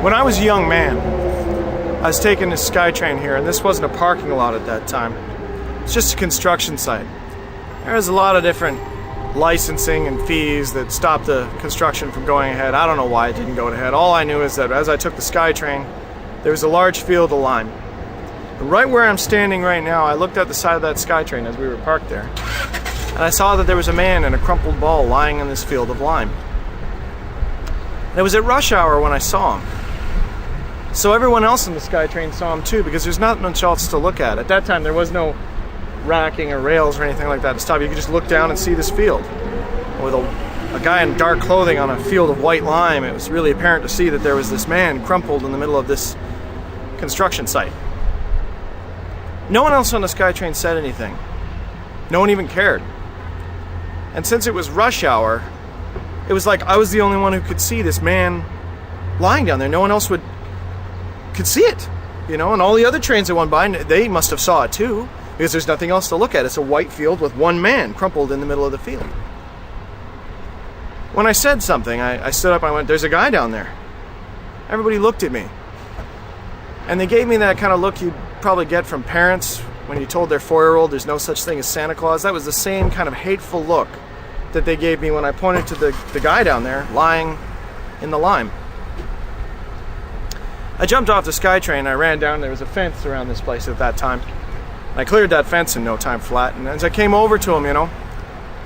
When I was a young man, I was taking this SkyTrain here, and this wasn't a parking lot at that time. It's just a construction site. There was a lot of different licensing and fees that stopped the construction from going ahead. I don't know why it didn't go ahead. All I knew is that as I took the SkyTrain, there was a large field of lime. And right where I'm standing right now, I looked at the side of that SkyTrain as we were parked there, and I saw that there was a man in a crumpled ball lying in this field of lime. And it was at rush hour when I saw him. So everyone else in the SkyTrain saw him too, because there's not much else to look at. At that time, there was no racking or rails or anything like that to stop. You could just look down and see this field. With a guy in dark clothing on a field of white lime, it was really apparent to see that there was this man crumpled in the middle of this construction site. No one else on the SkyTrain said anything. No one even cared. And since it was rush hour, it was like I was the only one who could see this man lying down there. No one else could see it, you know, and all the other trains that went by, they must have saw it too, because there's nothing else to look at. It's a white field with one man crumpled in the middle of the field. When I said something, I stood up and I went, "There's a guy down there." Everybody looked at me, and they gave me that kind of look you'd probably get from parents when you told their 4-year-old there's no such thing as Santa Claus. That was the same kind of hateful look that they gave me when I pointed to the guy down there lying in the lime. I jumped off the SkyTrain, I ran down. There was a fence around this place at that time. I cleared that fence in no time flat, and as I came over to him, you know,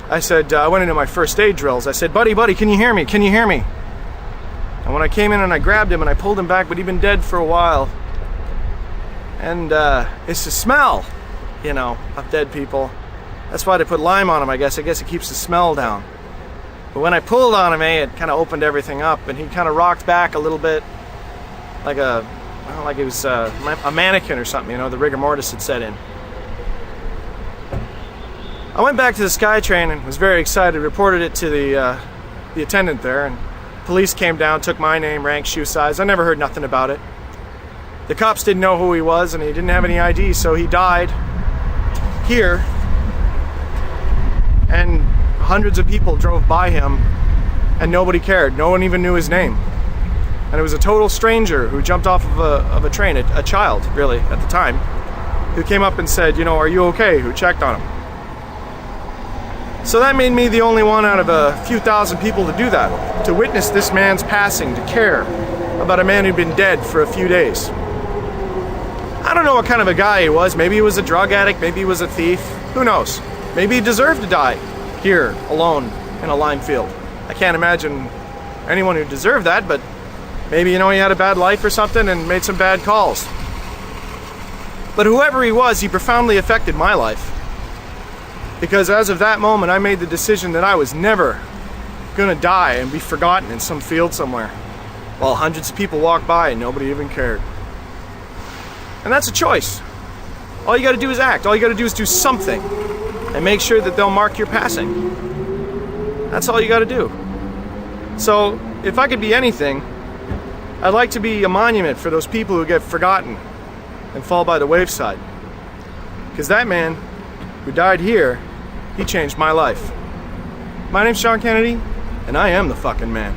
I said, I went into my first aid drills. I said, buddy, can you hear me? Can you hear me? And when I came in and I grabbed him and I pulled him back, but he'd been dead for a while. And it's the smell, you know, of dead people. That's why they put lime on him, I guess. I guess it keeps the smell down. But when I pulled on him, it kind of opened everything up, and he kind of rocked back a little bit, like it was a mannequin or something, you know, the rigor mortis had set in. I went back to the SkyTrain and was very excited, reported it to the attendant there, and police came down, took my name, rank, shoe size. I never heard nothing about it. The cops didn't know who he was, and he didn't have any ID, so he died here, and hundreds of people drove by him, and nobody cared. No one even knew his name. And it was a total stranger who jumped off of a train, a child, really, at the time, who came up and said, you know, "Are you okay?" Who checked on him. So that made me the only one out of a few thousand people to do that, to witness this man's passing, to care about a man who'd been dead for a few days. I don't know what kind of a guy he was. Maybe he was a drug addict, maybe he was a thief, who knows? Maybe he deserved to die here, alone, in a lime field. I can't imagine anyone who deserved that, but maybe, you know, he had a bad life or something and made some bad calls. But whoever he was, he profoundly affected my life. Because as of that moment, I made the decision that I was never gonna die and be forgotten in some field somewhere, while hundreds of people walked by and nobody even cared. And that's a choice. All you gotta do is act. All you gotta do is do something and make sure that they'll mark your passing. That's all you gotta do. So, if I could be anything, I'd like to be a monument for those people who get forgotten and fall by the wayside. Because that man who died here, he changed my life. My name's Sean Kennedy, and I am the fucking man.